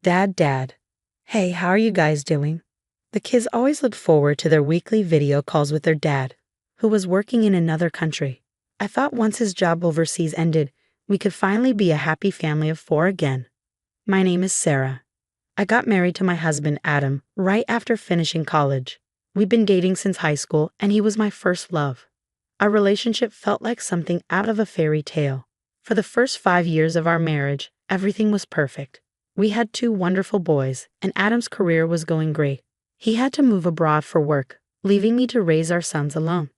Dad. Hey, how are you guys doing? The kids always looked forward to their weekly video calls with their dad, who was working in another country. I thought once his job overseas ended, we could finally be a happy family of 4 again. My name is Sarah. I got married to my husband, Adam, right after finishing college. We've been dating since high school, and he was my first love. Our relationship felt like something out of a fairy tale. For the first 5 years of our marriage, everything was perfect. We had 2 wonderful boys, and Adam's career was going great. He had to move abroad for work, leaving me to raise our sons alone.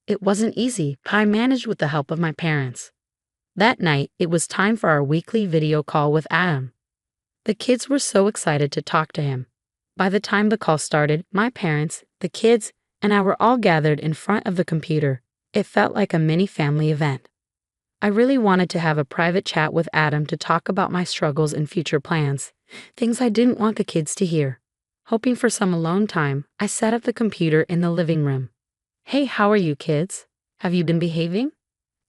It wasn't easy, but I managed with the help of my parents. That night, it was time for our weekly video call with Adam. The kids were so excited to talk to him. By the time the call started, my parents, the kids, and I were all gathered in front of the computer. It felt like a mini family event. I really wanted to have a private chat with Adam to talk about my struggles and future plans, things I didn't want the kids to hear. Hoping for some alone time, I set up the computer in the living room. Hey, how are you kids? Have you been behaving?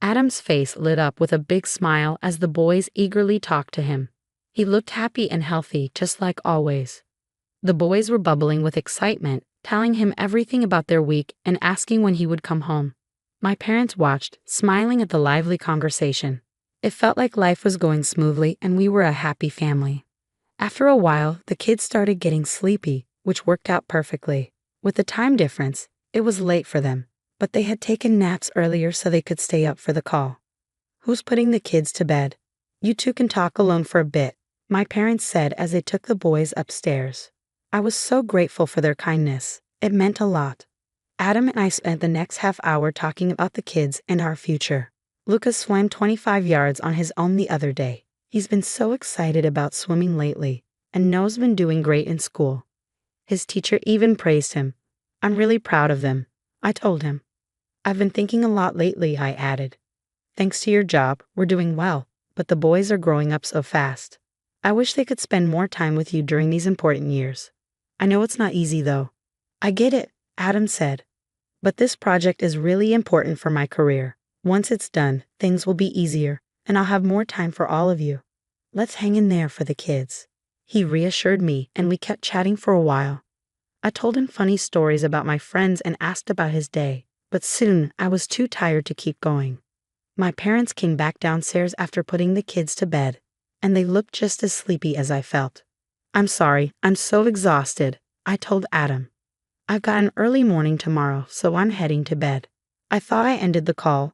Adam's face lit up with a big smile as the boys eagerly talked to him. He looked happy and healthy, just like always. The boys were bubbling with excitement, telling him everything about their week and asking when he would come home. My parents watched, smiling at the lively conversation. It felt like life was going smoothly and we were a happy family. After a while, the kids started getting sleepy, which worked out perfectly. With the time difference, it was late for them, but they had taken naps earlier so they could stay up for the call. Who's putting the kids to bed? You 2 can talk alone for a bit, my parents said as they took the boys upstairs. I was so grateful for their kindness. It meant a lot. Adam and I spent the next half hour talking about the kids and our future. Lucas swam 25 yards on his own the other day. He's been so excited about swimming lately, and Noah's been doing great in school. His teacher even praised him. I'm really proud of them, I told him. I've been thinking a lot lately, I added. Thanks to your job, we're doing well, but the boys are growing up so fast. I wish they could spend more time with you during these important years. I know it's not easy though. I get it, Adam said. But this project is really important for my career. Once it's done, things will be easier, and I'll have more time for all of you. Let's hang in there for the kids. He reassured me, and we kept chatting for a while. I told him funny stories about my friends and asked about his day, but soon I was too tired to keep going. My parents came back downstairs after putting the kids to bed, and they looked just as sleepy as I felt. I'm sorry, I'm so exhausted, I told Adam. I've got an early morning tomorrow, so I'm heading to bed. I thought I ended the call,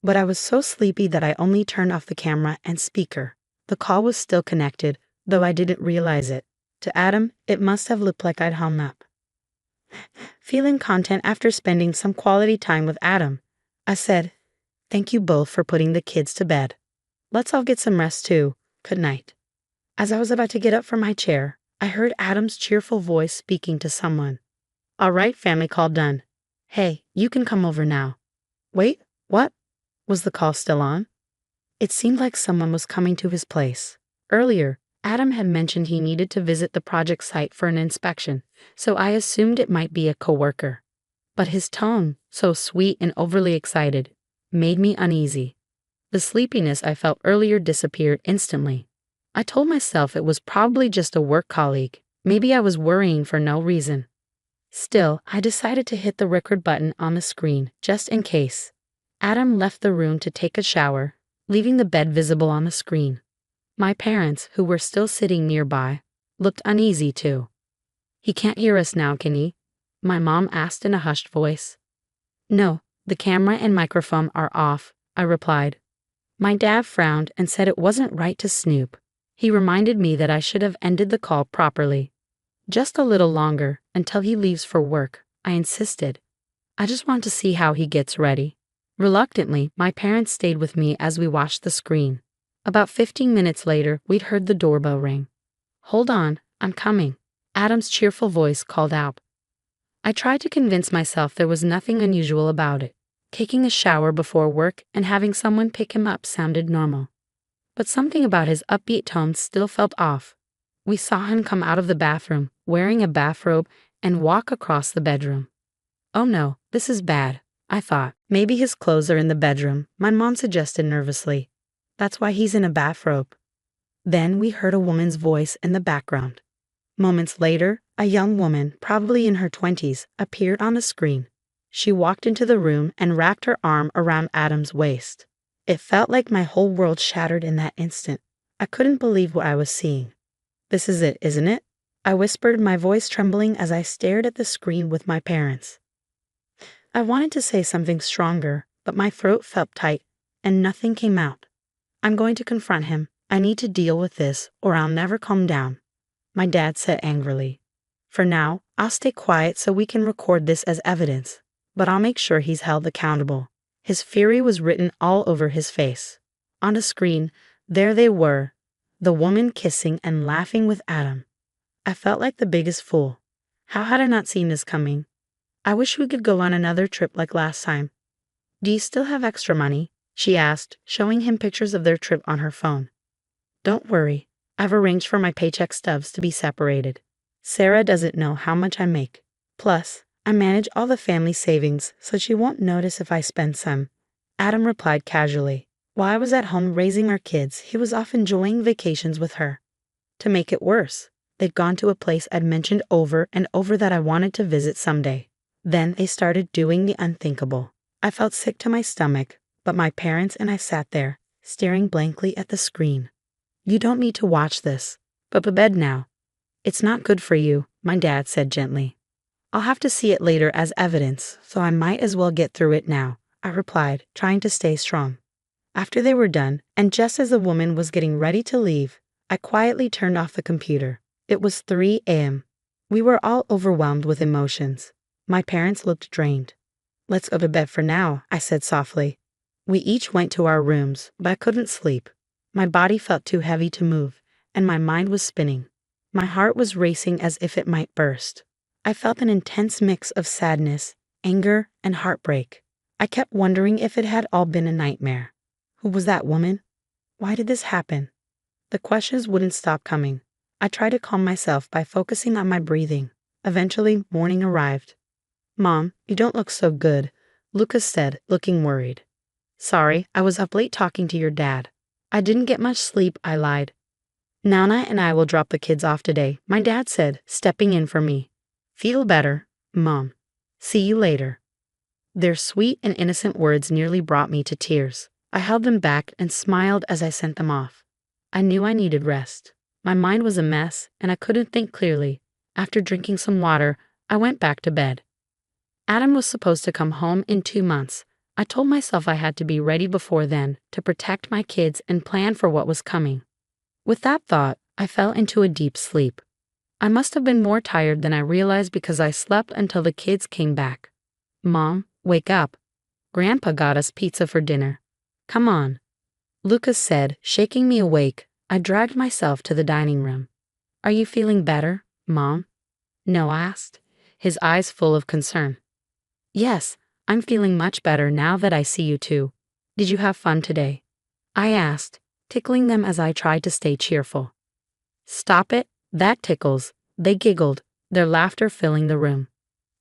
but I was so sleepy that I only turned off the camera and speaker. The call was still connected, though I didn't realize it. To Adam, it must have looked like I'd hung up. Feeling content after spending some quality time with Adam, I said, thank you both for putting the kids to bed. Let's all get some rest too. Good night. As I was about to get up from my chair, I heard Adam's cheerful voice speaking to someone. All right, family call done. Hey, you can come over now. Wait, what? Was the call still on? It seemed like someone was coming to his place. Earlier, Adam had mentioned he needed to visit the project site for an inspection, so I assumed it might be a coworker. But his tone, so sweet and overly excited, made me uneasy. The sleepiness I felt earlier disappeared instantly. I told myself it was probably just a work colleague. Maybe I was worrying for no reason. Still, I decided to hit the record button on the screen, just in case. Adam left the room to take a shower, leaving the bed visible on the screen. My parents, who were still sitting nearby, looked uneasy too. He can't hear us now, can he? My mom asked in a hushed voice. No, the camera and microphone are off, I replied. My dad frowned and said it wasn't right to snoop. He reminded me that I should have ended the call properly. Just a little longer, until he leaves for work, I insisted. I just want to see how he gets ready. Reluctantly, my parents stayed with me as we watched the screen. About 15 minutes later, we'd heard the doorbell ring. Hold on, I'm coming, Adam's cheerful voice called out. I tried to convince myself there was nothing unusual about it. Taking a shower before work and having someone pick him up sounded normal. But something about his upbeat tone still felt off. We saw him come out of the bathroom, wearing a bathrobe, and walk across the bedroom. Oh no, this is bad, I thought. Maybe his clothes are in the bedroom, my mom suggested nervously. That's why he's in a bathrobe. Then we heard a woman's voice in the background. Moments later, a young woman, probably in her 20s, appeared on the screen. She walked into the room and wrapped her arm around Adam's waist. It felt like my whole world shattered in that instant. I couldn't believe what I was seeing. "This is it, isn't it?" I whispered, my voice trembling as I stared at the screen with my parents. I wanted to say something stronger, but my throat felt tight, and nothing came out. "I'm going to confront him. I need to deal with this, or I'll never calm down," my dad said angrily. "For now, I'll stay quiet so we can record this as evidence, but I'll make sure he's held accountable." His fury was written all over his face. On the screen, there they were, the woman kissing and laughing with Adam. I felt like the biggest fool. How had I not seen this coming? "I wish we could go on another trip like last time. Do you still have extra money?" she asked, showing him pictures of their trip on her phone. "Don't worry, I've arranged for my paycheck stubs to be separated. Sarah doesn't know how much I make. Plus, I manage all the family savings, so she won't notice if I spend some," Adam replied casually. While I was at home raising our kids, he was off enjoying vacations with her. To make it worse, they'd gone to a place I'd mentioned over and over that I wanted to visit someday. Then they started doing the unthinkable. I felt sick to my stomach, but my parents and I sat there, staring blankly at the screen. "You don't need to watch this, but to bed now. It's not good for you," my dad said gently. "I'll have to see it later as evidence, so I might as well get through it now," I replied, trying to stay strong. After they were done, and just as the woman was getting ready to leave, I quietly turned off the computer. It was 3 a.m. We were all overwhelmed with emotions. My parents looked drained. "Let's go to bed for now," I said softly. We each went to our rooms, but I couldn't sleep. My body felt too heavy to move, and my mind was spinning. My heart was racing as if it might burst. I felt an intense mix of sadness, anger, and heartbreak. I kept wondering if it had all been a nightmare. Who was that woman? Why did this happen? The questions wouldn't stop coming. I tried to calm myself by focusing on my breathing. Eventually, morning arrived. "Mom, you don't look so good," Lucas said, looking worried. "Sorry, I was up late talking to your dad. I didn't get much sleep," I lied. "Nana and I will drop the kids off today," my dad said, stepping in for me. "Feel better, Mom. See you later." Their sweet and innocent words nearly brought me to tears. I held them back and smiled as I sent them off. I knew I needed rest. My mind was a mess, and I couldn't think clearly. After drinking some water, I went back to bed. Adam was supposed to come home in 2 months. I told myself I had to be ready before then to protect my kids and plan for what was coming. With that thought, I fell into a deep sleep. I must have been more tired than I realized because I slept until the kids came back. "Mom, wake up. Grandpa got us pizza for dinner. Come on," Lucas said, shaking me awake. I dragged myself to the dining room. "Are you feeling better, Mom?" Noah asked, his eyes full of concern. "Yes, I'm feeling much better now that I see you two. Did you have fun today?" I asked, tickling them as I tried to stay cheerful. "Stop it, that tickles," they giggled, their laughter filling the room.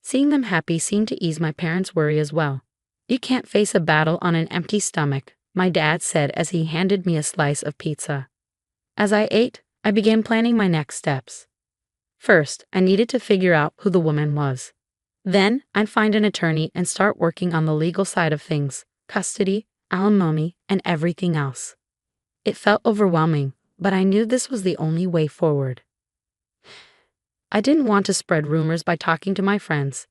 Seeing them happy seemed to ease my parents' worry as well. "You can't face a battle on an empty stomach," my dad said as he handed me a slice of pizza. As I ate, I began planning my next steps. First, I needed to figure out who the woman was. Then, I'd find an attorney and start working on the legal side of things, custody, alimony, and everything else. It felt overwhelming, but I knew this was the only way forward. I didn't want to spread rumors by talking to my friends.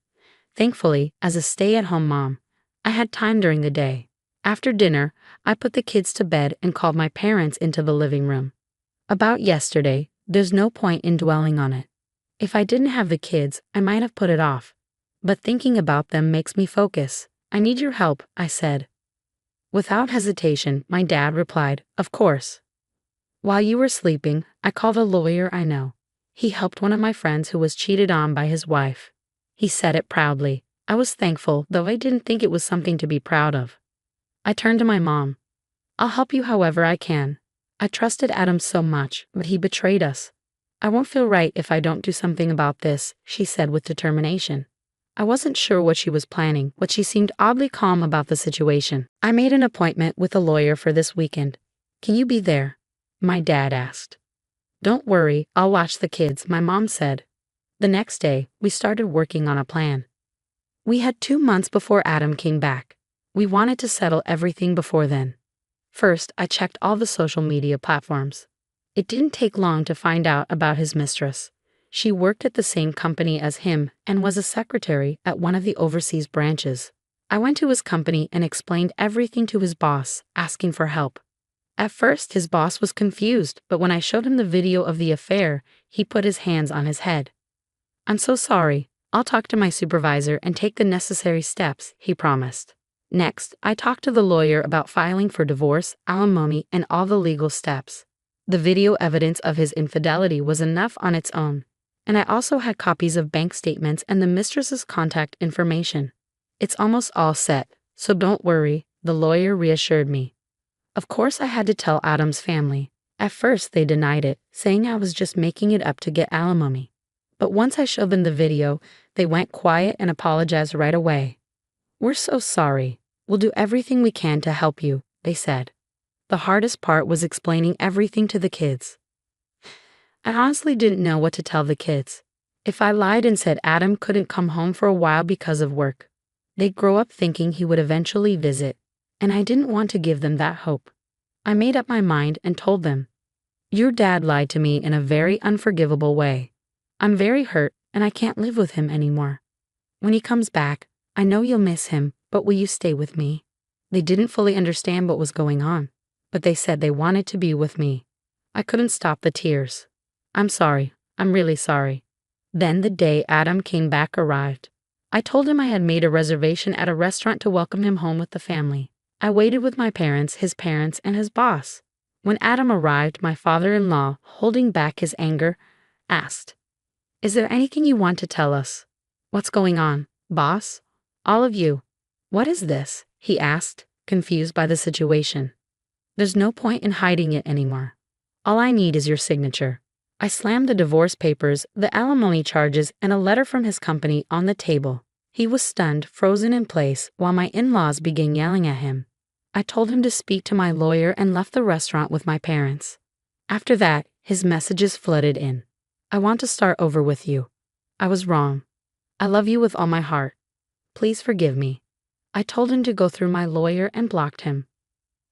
Thankfully, as a stay-at-home mom, I had time during the day. After dinner, I put the kids to bed and called my parents into the living room. About yesterday, there's no point in dwelling on it. If I didn't have the kids, I might have put it off. But thinking about them makes me focus. "I need your help," I said. Without hesitation, my dad replied, "Of course." "While you were sleeping, I called a lawyer I know. He helped one of my friends who was cheated on by his wife." He said it proudly. I was thankful, though I didn't think it was something to be proud of. I turned to my mom. "I'll help you however I can. I trusted Adam so much, but he betrayed us. I won't feel right if I don't do something about this," she said with determination. I wasn't sure what she was planning, but she seemed oddly calm about the situation. "I made an appointment with a lawyer for this weekend. Can you be there?" My dad asked. Don't worry, I'll watch the kids, my mom said. The next day, we started working on a plan. We had 2 months before Adam came back. We wanted to settle everything before then. First, I checked all the social media platforms. It didn't take long to find out about his mistress. She worked at the same company as him and was a secretary at one of the overseas branches. I went to his company and explained everything to his boss, asking for help. At first, his boss was confused, but when I showed him the video of the affair, he put his hands on his head. I'm so sorry. I'll talk to my supervisor and take the necessary steps, he promised. Next, I talked to the lawyer about filing for divorce, alimony, and all the legal steps. The video evidence of his infidelity was enough on its own, and I also had copies of bank statements and the mistress's contact information. It's almost all set, so don't worry, the lawyer reassured me. Of course, I had to tell Adam's family. At first, they denied it, saying I was just making it up to get alimony. But once I showed them the video, they went quiet and apologized right away. We're so sorry. We'll do everything we can to help you, they said. The hardest part was explaining everything to the kids. I honestly didn't know what to tell the kids. If I lied and said Adam couldn't come home for a while because of work, they'd grow up thinking he would eventually visit, and I didn't want to give them that hope. I made up my mind and told them, your dad lied to me in a very unforgivable way. I'm very hurt, and I can't live with him anymore. When he comes back, I know you'll miss him, but will you stay with me? They didn't fully understand what was going on, but they said they wanted to be with me. I couldn't stop the tears. I'm sorry. I'm really sorry. Then the day Adam came back arrived. I told him I had made a reservation at a restaurant to welcome him home with the family. I waited with my parents, and his boss. When Adam arrived, my father-in-law, holding back his anger, asked, "Is there anything you want to tell us? What's going on, boss? All of you. What is this?" he asked, confused by the situation. "There's no point in hiding it anymore. All I need is your signature." I slammed the divorce papers, the alimony charges, and a letter from his company on the table. He was stunned, frozen in place, while my in-laws began yelling at him. I told him to speak to my lawyer and left the restaurant with my parents. After that, his messages flooded in. "I want to start over with you. I was wrong. I love you with all my heart. Please forgive me." I told him to go through my lawyer and blocked him.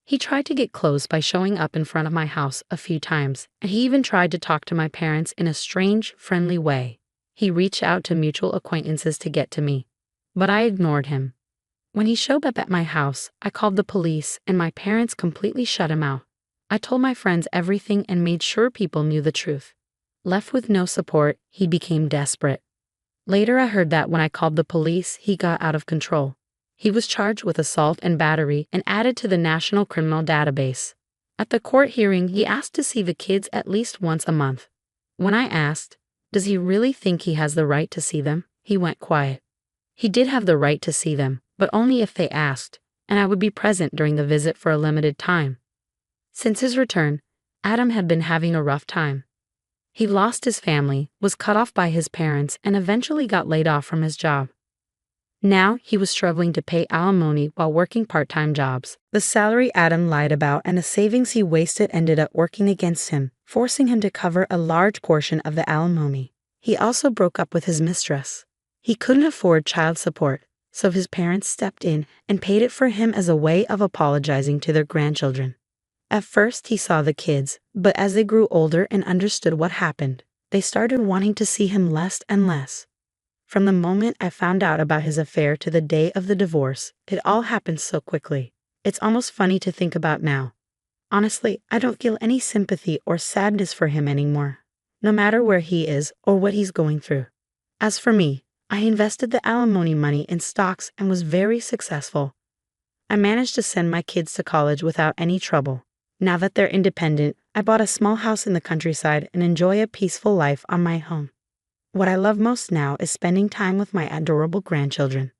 He tried to get close by showing up in front of my house a few times, and he even tried to talk to my parents in a strange, friendly way. He reached out to mutual acquaintances to get to me, but I ignored him. When he showed up at my house, I called the police, and my parents completely shut him out. I told my friends everything and made sure people knew the truth. Left with no support, he became desperate. Later, I heard that when I called the police, he got out of control. He was charged with assault and battery and added to the National Criminal Database. At the court hearing, he asked to see the kids at least once a month. When I asked, does he really think he has the right to see them, he went quiet. He did have the right to see them, but only if they asked, and I would be present during the visit for a limited time. Since his return, Adam had been having a rough time. He lost his family, was cut off by his parents, and eventually got laid off from his job. Now he was struggling to pay alimony while working part-time jobs. The salary Adam lied about and the savings he wasted ended up working against him, forcing him to cover a large portion of the alimony. He also broke up with his mistress. He couldn't afford child support, so his parents stepped in and paid it for him as a way of apologizing to their grandchildren. At first he saw the kids, but as they grew older and understood what happened, they started wanting to see him less and less. From the moment I found out about his affair to the day of the divorce, it all happened so quickly. It's almost funny to think about now. Honestly, I don't feel any sympathy or sadness for him anymore, no matter where he is or what he's going through. As for me, I invested the alimony money in stocks and was very successful. I managed to send my kids to college without any trouble. Now that they're independent, I bought a small house in the countryside and enjoy a peaceful life on my own. What I love most now is spending time with my adorable grandchildren.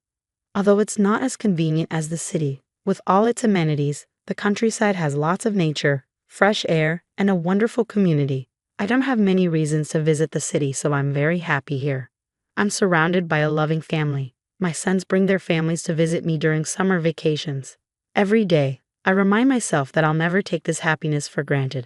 Although it's not as convenient as the city, with all its amenities, the countryside has lots of nature, fresh air, and a wonderful community. I don't have many reasons to visit the city, so I'm very happy here. I'm surrounded by a loving family. My sons bring their families to visit me during summer vacations. Every day, I remind myself that I'll never take this happiness for granted.